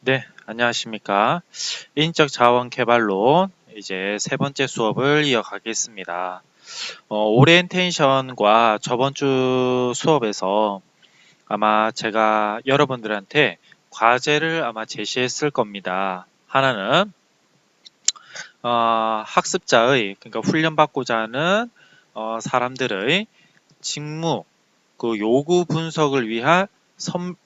네, 안녕하십니까. 인적 자원 개발론 이제 세 번째 수업을 이어가겠습니다. 오리엔테이션과 저번 주 수업에서 아마 제가 여러분들한테 과제를 아마 제시했을 겁니다. 하나는 학습자의 그러니까 훈련받고자 하는 사람들의 직무 그 요구 분석을 위한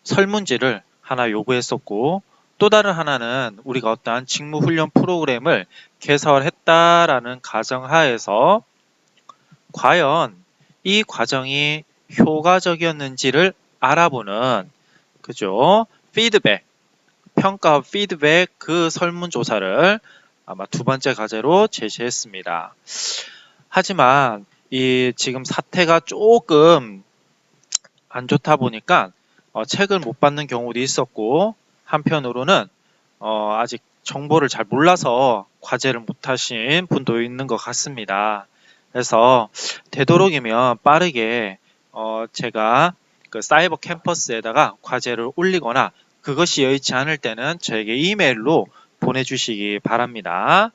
설문지를 하나 요구했었고, 또 다른 하나는 우리가 어떠한 직무 훈련 프로그램을 개설했다라는 가정하에서 과연 이 과정이 효과적이었는지를 알아보는, 그죠? 피드백, 평가와 피드백 그 설문조사를 아마 두 번째 과제로 제시했습니다. 하지만 이 지금 사태가 조금 안 좋다 보니까 책을 못 받는 경우도 있었고, 한편으로는 아직 정보를 잘 몰라서 과제를 못 하신 분도 있는 것 같습니다. 그래서 되도록이면 빠르게 제가 그 사이버 캠퍼스에다가 과제를 올리거나 그것이 여의치 않을 때는 저에게 이메일로 보내주시기 바랍니다.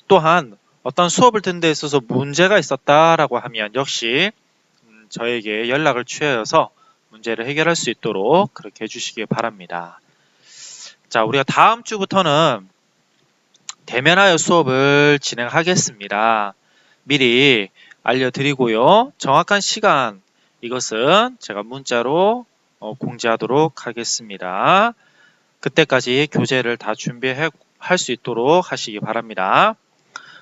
또한 어떤 수업을 듣는 데 있어서 문제가 있었다라고 하면 역시 저에게 연락을 취하여서 문제를 해결할 수 있도록 그렇게 해주시기 바랍니다. 자, 우리가 다음 주부터는 대면하여 수업을 진행하겠습니다. 미리 알려드리고요. 정확한 시간 이것은 제가 문자로 공지하도록 하겠습니다. 그때까지 교재를 다 준비할 수 있도록 하시기 바랍니다.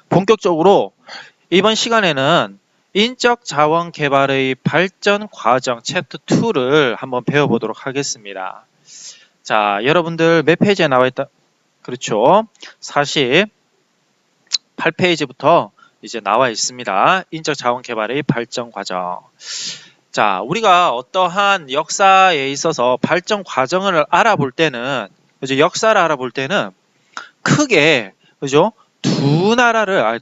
본격적으로 이번 시간에는 인적 자원 개발의 발전 과정 챕터 2를 한번 배워보도록 하겠습니다. 자, 여러분들 몇 페이지에 나와 있다? 그렇죠. 48페이지부터 이제 나와 있습니다. 인적 자원 개발의 발전 과정. 자, 우리가 어떠한 역사에 있어서 발전 과정을 알아볼 때는, 그죠? 역사를 알아볼 때는 크게, 그죠? 두 나라를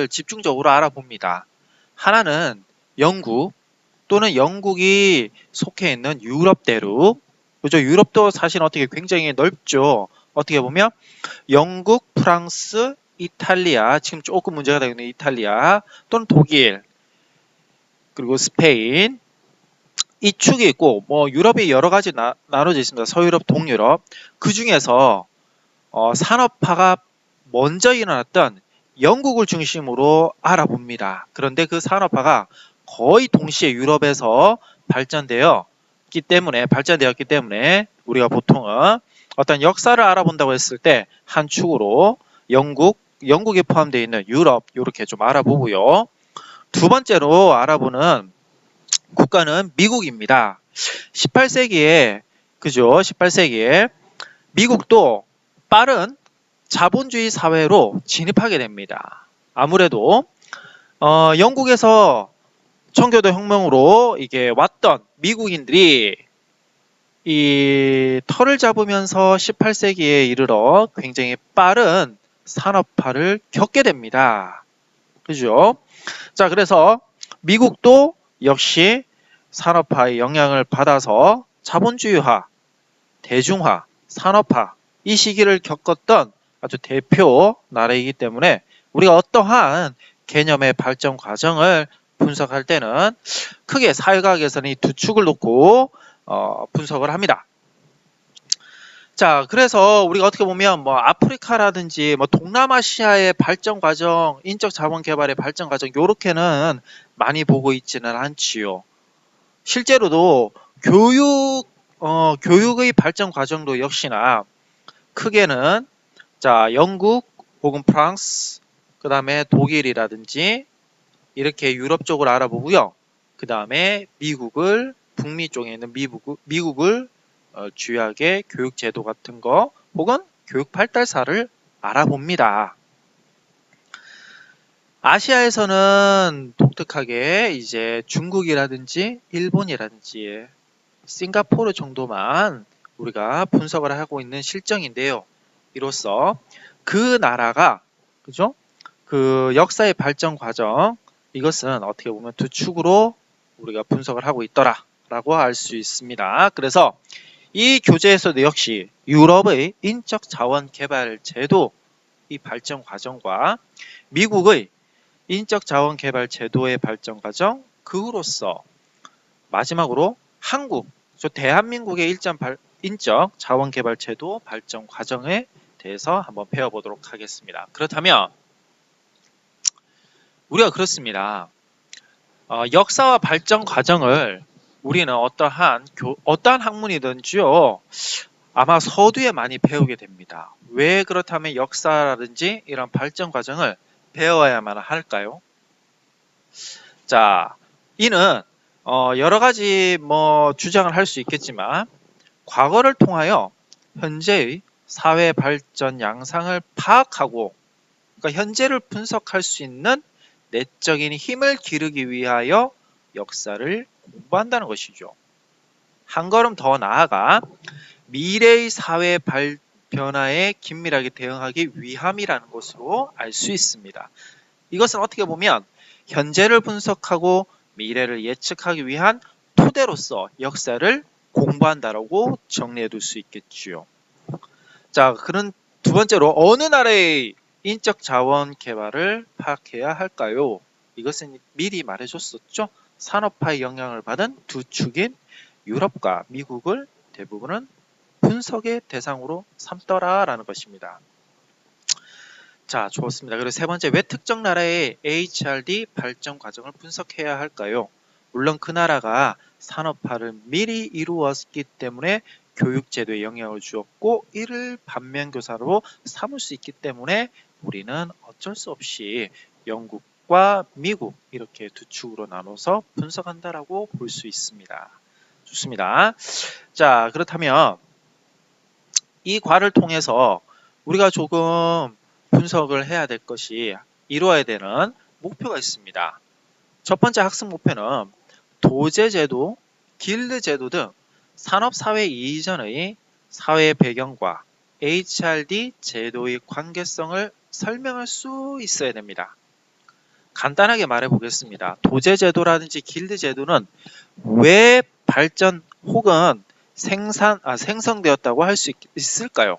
집중적으로 알아봅니다. 하나는 영국 또는 영국이 속해 있는 유럽 대륙, 그죠? 유럽도 사실 어떻게 굉장히 넓죠. 어떻게 보면 영국, 프랑스, 이탈리아, 지금 조금 문제가 되고 있는 이탈리아 또는 독일, 그리고 스페인, 이 축이 있고 뭐 유럽이 여러 가지 나눠져 있습니다. 서유럽, 동유럽. 그 중에서 산업화가 먼저 일어났던 영국을 중심으로 알아봅니다. 그런데 그 산업화가 거의 동시에 유럽에서 발전되었기 때문에 우리가 보통은 어떤 역사를 알아본다고 했을 때 한 축으로 영국에 포함되어 있는 유럽 이렇게 좀 알아보고요. 두 번째로 알아보는 국가는 미국입니다. 18세기에 그죠? 18세기에 미국도 빠른 자본주의 사회로 진입하게 됩니다. 아무래도 영국에서 청교도 혁명으로 이게 왔던 미국인들이 이 털을 잡으면서 18세기에 이르러 굉장히 빠른 산업화를 겪게 됩니다. 그죠? 자, 그래서 미국도 역시 산업화의 영향을 받아서 자본주의화, 대중화, 산업화 이 시기를 겪었던 아주 대표 나라이기 때문에 우리가 어떠한 개념의 발전 과정을 분석할 때는 크게 사회과학에서는 이 두 축을 놓고 분석을 합니다. 자, 그래서 우리가 어떻게 보면 뭐 아프리카라든지 뭐 동남아시아의 발전 과정, 인적 자본 개발의 발전 과정 요렇게는 많이 보고 있지는 않지요. 실제로도 교육의 발전 과정도 역시나 크게는 자, 영국 혹은 프랑스, 그 다음에 독일이라든지 이렇게 유럽 쪽을 알아보고요. 그 다음에 북미 쪽에 있는 미국을 주요하게 교육 제도 같은 거 혹은 교육 발달사를 알아봅니다. 아시아에서는 독특하게 이제 중국이라든지 일본이라든지 싱가포르 정도만 우리가 분석을 하고 있는 실정인데요. 이로써 그 나라가 그죠? 그 역사의 발전 과정 이것은 어떻게 보면 두 축으로 우리가 분석을 하고 있더라라고 알 수 있습니다. 그래서 이 교재에서도 역시 유럽의 인적 자원 개발 제도 이 발전 과정과 미국의 인적 자원 개발 제도의 발전 과정, 그 후로서 마지막으로 한국, 대한민국의 인적 자원 개발 제도 발전 과정에 대해서 한번 배워보도록 하겠습니다. 그렇다면 우리가 그렇습니다. 역사와 발전 과정을 우리는 어떠한 학문이든지요, 아마 서두에 많이 배우게 됩니다. 왜 그렇다면 역사라든지 이런 발전 과정을 배워야만 할까요? 자, 이는 여러 가지 주장을 할 수 있겠지만 과거를 통하여 현재의 사회 발전 양상을 파악하고, 그러니까 현재를 분석할 수 있는 내적인 힘을 기르기 위하여 역사를 공부한다는 것이죠. 한 걸음 더 나아가 미래의 사회 변화에 긴밀하게 대응하기 위함이라는 것으로 알 수 있습니다. 이것은 어떻게 보면 현재를 분석하고 미래를 예측하기 위한 토대로서 역사를 공부한다라고 정리해 둘 수 있겠지요. 자, 그런 두 번째로 어느 나라의 인적 자원 개발을 파악해야 할까요? 이것은 미리 말해줬었죠. 산업화의 영향을 받은 두 축인 유럽과 미국을 대부분은 분석의 대상으로 삼더라라는 것입니다. 자, 좋습니다. 그리고 세 번째, 왜 특정 나라의 HRD 발전 과정을 분석해야 할까요? 물론 그 나라가 산업화를 미리 이루었기 때문에 교육제도에 영향을 주었고 이를 반면교사로 삼을 수 있기 때문에 우리는 어쩔 수 없이 영국과 미국 이렇게 두 축으로 나눠서 분석한다라고 볼 수 있습니다. 좋습니다. 자, 그렇다면 이 과를 통해서 우리가 조금 분석을 해야 될 것이, 이루어야 되는 목표가 있습니다. 첫 번째 학습 목표는 도제제도, 길드제도 등 산업사회 이전의 사회 배경과 HRD 제도의 관계성을 설명할 수 있어야 됩니다. 간단하게 말해 보겠습니다. 도제제도라든지 길드제도는 왜 발전 혹은 생성되었다고 할 수 있을까요?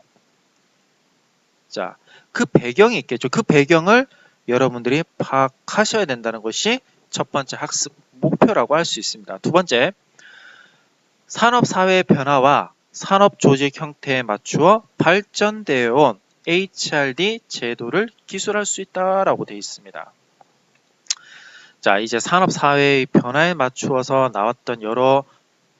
자, 그 배경이 있겠죠. 그 배경을 여러분들이 파악하셔야 된다는 것이 첫 번째 학습 목표라고 할 수 있습니다. 두 번째, 산업사회 변화와 산업조직 형태에 맞추어 발전되어 온 HRD 제도를 기술할 수 있다라고 되어 있습니다. 자, 이제 산업사회의 변화에 맞추어서 나왔던 여러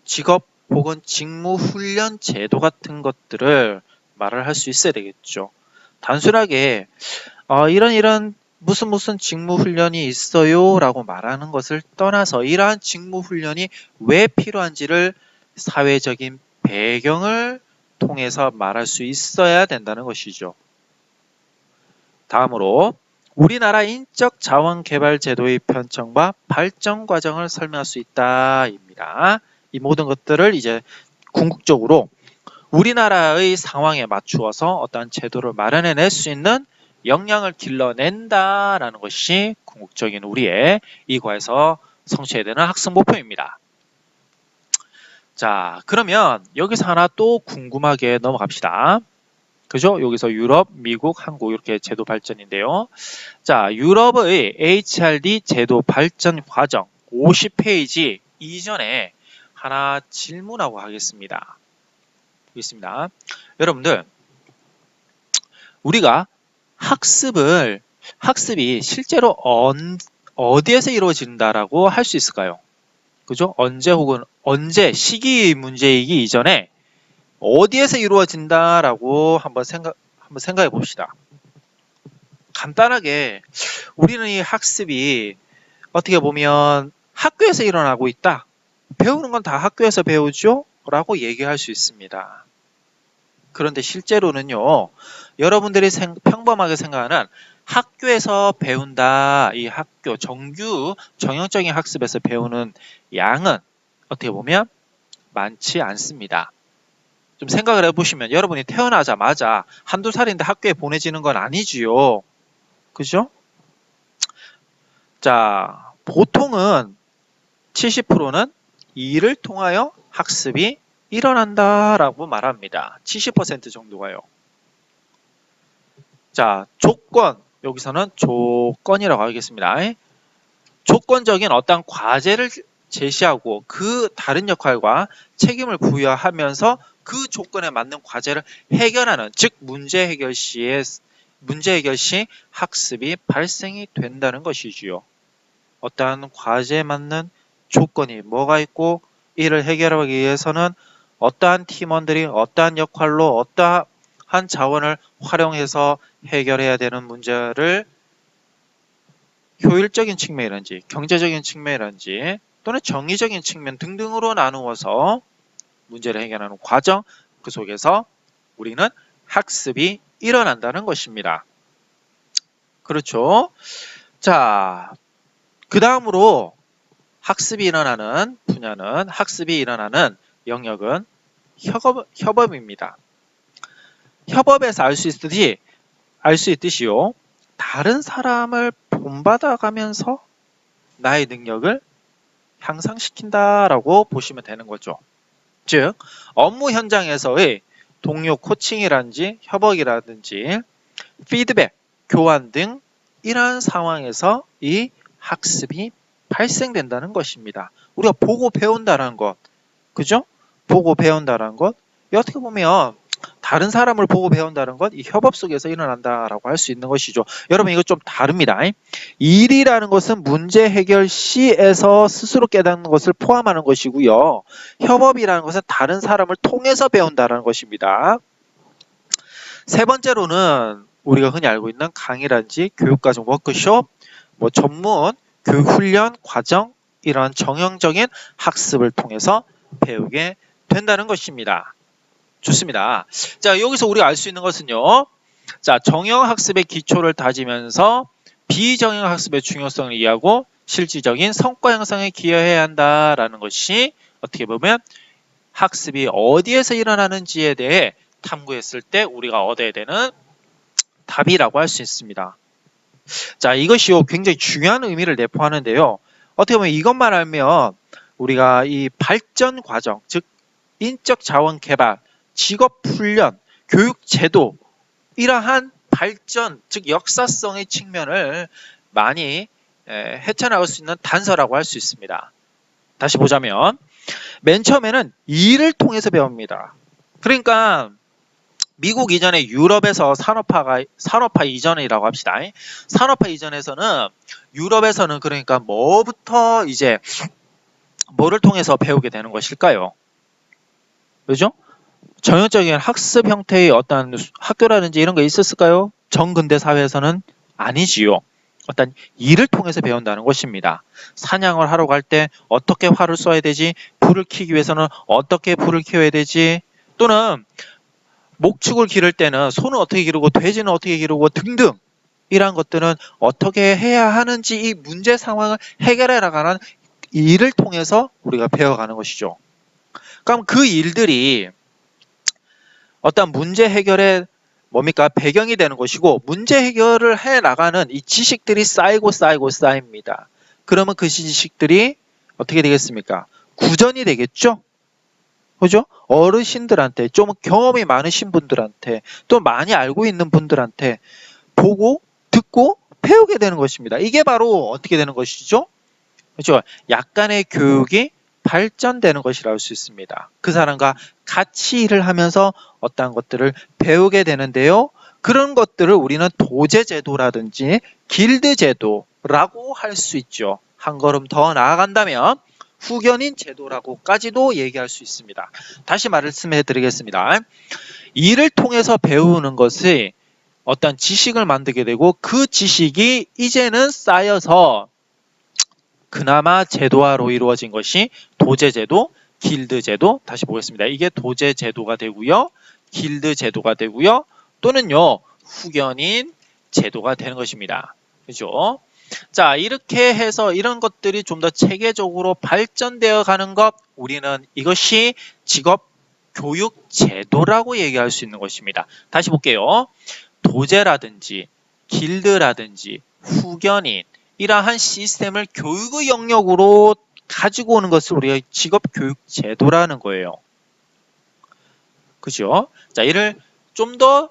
직업 혹은 직무 훈련 제도 같은 것들을 말을 할 수 있어야 되겠죠. 단순하게 이런 무슨 직무 훈련이 있어요 라고 말하는 것을 떠나서 이러한 직무 훈련이 왜 필요한지를 사회적인 배경을 통해서 말할 수 있어야 된다는 것이죠. 다음으로 우리나라 인적 자원 개발 제도의 편성과 발전 과정을 설명할 수 있다입니다. 이 모든 것들을 이제 궁극적으로 우리나라의 상황에 맞추어서 어떠한 제도를 마련해낼 수 있는 역량을 길러낸다라는 것이 궁극적인 우리의 이 과에서 성취해야 되는 학습 목표입니다. 자, 그러면 여기서 하나 또 궁금하게 넘어갑시다. 그죠? 여기서 유럽, 미국, 한국 이렇게 제도 발전인데요. 자, 유럽의 HRD 제도 발전 과정 50페이지 이전에 하나 질문하고 하겠습니다. 보겠습니다. 여러분들, 우리가 학습이 실제로 어디에서 이루어진다라고 할 수 있을까요? 그죠? 언제 시기 문제이기 이전에 어디에서 이루어진다라고 한번 생각해 봅시다. 간단하게 우리는 이 학습이 어떻게 보면 학교에서 일어나고 있다. 배우는 건 다 학교에서 배우죠? 라고 얘기할 수 있습니다. 그런데 실제로는요, 여러분들이 평범하게 생각하는 학교에서 배운다, 이 학교 정형적인 학습에서 배우는 양은 어떻게 보면 많지 않습니다. 좀 생각을 해보시면 여러분이 태어나자마자 한두 살인데 학교에 보내지는 건 아니지요. 그죠? 자, 보통은 70%는 일을 통하여 학습이 일어난다라고 말합니다. 70% 정도가요. 자, 조건. 여기서는 조건이라고 하겠습니다. 조건적인 어떤 과제를 제시하고 그 다른 역할과 책임을 부여하면서 그 조건에 맞는 과제를 해결하는, 즉 문제 해결 시 학습이 발생이 된다는 것이지요. 어떠한 과제에 맞는 조건이 뭐가 있고 이를 해결하기 위해서는 어떠한 팀원들이 어떠한 역할로 어떠한 자원을 활용해서 해결해야 되는 문제를 효율적인 측면이란지 경제적인 측면이란지 또는 정의적인 측면 등등으로 나누어서 문제를 해결하는 과정, 그 속에서 우리는 학습이 일어난다는 것입니다. 그렇죠? 자, 그 다음으로 학습이 일어나는 분야는, 학습이 일어나는 영역은 협업입니다. 협업에서 알 수 있듯이요. 다른 사람을 본받아가면서 나의 능력을 향상시킨다라고 보시면 되는 거죠. 즉, 업무 현장에서의 동료 코칭이라든지 협업이라든지 피드백, 교환 등 이러한 상황에서 이 학습이 발생된다는 것입니다. 우리가 보고 배운다는 것, 그죠? 보고 배운다는 것, 어떻게 보면 다른 사람을 보고 배운다는 것, 이 협업 속에서 일어난다라고 할 수 있는 것이죠. 여러분, 이거 좀 다릅니다. 일이라는 것은 문제 해결 시에서 스스로 깨닫는 것을 포함하는 것이고요. 협업이라는 것은 다른 사람을 통해서 배운다는 것입니다. 세 번째로는 우리가 흔히 알고 있는 강의라든지 교육과정 워크숍, 전문 교육 훈련 과정, 이런 정형적인 학습을 통해서 배우게 된다는 것입니다. 좋습니다. 자, 여기서 우리가 알 수 있는 것은요. 자, 정형 학습의 기초를 다지면서 비정형 학습의 중요성을 이해하고 실질적인 성과 형성에 기여해야 한다라는 것이 어떻게 보면 학습이 어디에서 일어나는지에 대해 탐구했을 때 우리가 얻어야 되는 답이라고 할 수 있습니다. 자, 이것이요 굉장히 중요한 의미를 내포하는데요. 어떻게 보면 이것만 알면 우리가 이 발전 과정, 즉 인적 자원 개발, 직업 훈련, 교육 제도, 이러한 발전, 즉 역사성의 측면을 많이 헤쳐나갈 수 있는 단서라고 할 수 있습니다. 다시 보자면 맨 처음에는 일을 통해서 배웁니다. 그러니까 미국 이전에 유럽에서 산업화 이전이라고 합시다. 산업화 이전에서는 유럽에서는 그러니까 뭐부터 이제 뭐를 통해서 배우게 되는 것일까요? 그죠? 전형적인 학습 형태의 어떤 학교라든지 이런 거 있었을까요? 정근대 사회에서는 아니지요. 어떤 일을 통해서 배운다는 것입니다. 사냥을 하러 갈 때 어떻게 활을 쏘아야 되지? 불을 켜기 위해서는 어떻게 불을 켜야 되지? 또는 목축을 기를 때는 소는 어떻게 기르고 돼지는 어떻게 기르고 등등 이러한 것들은 어떻게 해야 하는지 이 문제 상황을 해결해 나가는 일을 통해서 우리가 배워가는 것이죠. 그럼 그 일들이 어떤 문제 해결의 배경이 되는 것이고 문제 해결을 해 나가는 이 지식들이 쌓입니다. 그러면 그 지식들이 어떻게 되겠습니까? 구전이 되겠죠? 그죠? 어르신들한테 좀 경험이 많으신 분들한테 또 많이 알고 있는 분들한테 보고 듣고 배우게 되는 것입니다. 이게 바로 어떻게 되는 것이죠? 그죠? 약간의 교육이 발전되는 것이라고 할 수 있습니다. 그 사람과 같이 일을 하면서 어떠한 것들을 배우게 되는데요. 그런 것들을 우리는 도제제도라든지 길드제도라고 할 수 있죠. 한 걸음 더 나아간다면 후견인 제도라고까지도 얘기할 수 있습니다. 다시 말씀해 드리겠습니다. 일을 통해서 배우는 것이 어떤 지식을 만들게 되고 그 지식이 이제는 쌓여서 그나마 제도화로 이루어진 것이 도제제도, 길드제도, 다시 보겠습니다. 이게 도제제도가 되고요. 길드제도가 되고요. 또는요, 후견인 제도가 되는 것입니다. 그죠? 자, 이렇게 해서 이런 것들이 좀 더 체계적으로 발전되어 가는 것, 우리는 이것이 직업 교육 제도라고 얘기할 수 있는 것입니다. 다시 볼게요. 도제라든지 길드라든지 후견인, 이러한 시스템을 교육의 영역으로 가지고 오는 것을 우리가 직업 교육 제도라는 거예요. 그죠? 자, 이를 좀 더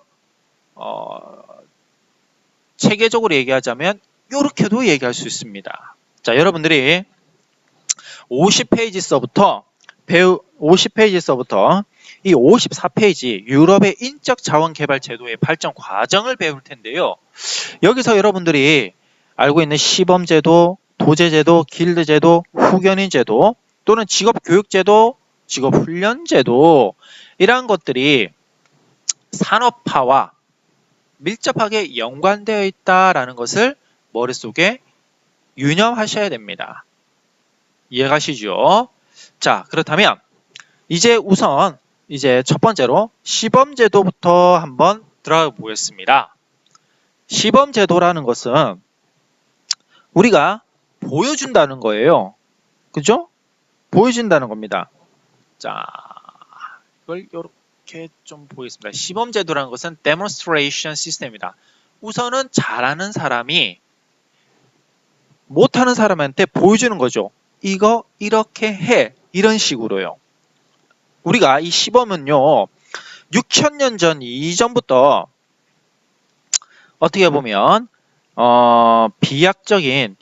체계적으로 얘기하자면 이렇게도 얘기할 수 있습니다. 자, 여러분들이 50페이지서부터 50페이지서부터 이 54페이지 유럽의 인적 자원 개발 제도의 발전 과정을 배울 텐데요. 여기서 여러분들이 알고 있는 시범제도, 도제제도, 길드제도, 후견인제도 또는 직업교육제도, 직업훈련제도 이러한 것들이 산업화와 밀접하게 연관되어 있다라는 것을 머릿속에 유념하셔야 됩니다. 이해가시죠? 자, 그렇다면 이제 우선 이제 첫 번째로 시범제도부터 한번 들어가 보겠습니다. 시범제도라는 것은 우리가 보여준다는 거예요. 그죠? 보여준다는 겁니다. 자, 이걸 이렇게 좀 보겠습니다. 시범제도라는 것은 demonstration 시스템입니다. 우선은 잘하는 사람이 못하는 사람한테 보여주는 거죠. 이거 이렇게 해. 이런 식으로요. 우리가 이 시범은요. 6,000년 전 이전부터 어떻게 보면 비약적인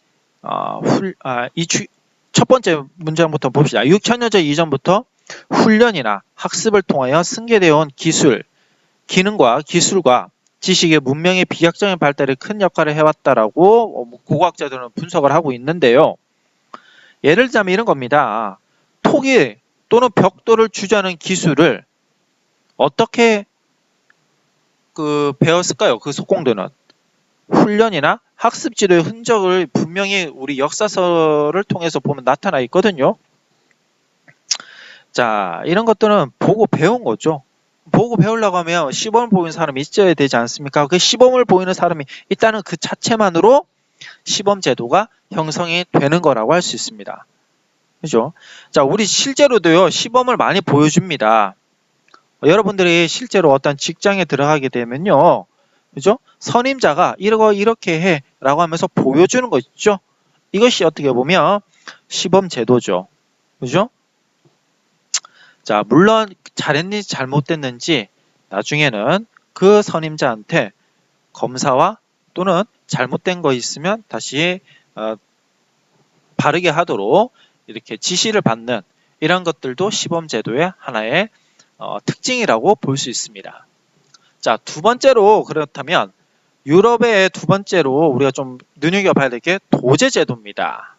첫 번째 문장부터 봅시다. 6,000년 전 이전부터 훈련이나 학습을 통하여 승계되어 온 기술, 기능과 기술과 지식의 문명의 비약적인 발달에 큰 역할을 해왔다라고 고고학자들은 분석을 하고 있는데요. 예를 들자면 이런 겁니다. 토기 또는 벽돌을 주저하는 기술을 어떻게 배웠을까요? 그 속공들은 훈련이나 학습 지도의 흔적을 분명히 우리 역사서를 통해서 보면 나타나 있거든요. 자, 이런 것들은 보고 배운 거죠. 보고 배우려고 하면 시범을 보이는 사람이 있어야 되지 않습니까? 그 시범을 보이는 사람이 있다는 그 자체만으로 시범 제도가 형성이 되는 거라고 할 수 있습니다. 그죠? 자, 우리 실제로도요, 시범을 많이 보여줍니다. 여러분들이 실제로 어떤 직장에 들어가게 되면요, 그죠? 선임자가 이거 이렇게 해 라고 하면서 보여주는 거 있죠? 이것이 어떻게 보면 시범 제도죠. 그죠? 자, 물론 잘했는지 잘못됐는지 나중에는 그 선임자한테 검사와 또는 잘못된 거 있으면 다시 바르게 하도록 이렇게 지시를 받는 이런 것들도 시범제도의 하나의 특징이라고 볼 수 있습니다. 자, 두 번째로 그렇다면 유럽의 두 번째로 우리가 좀 눈여겨봐야 될 게 도제제도입니다.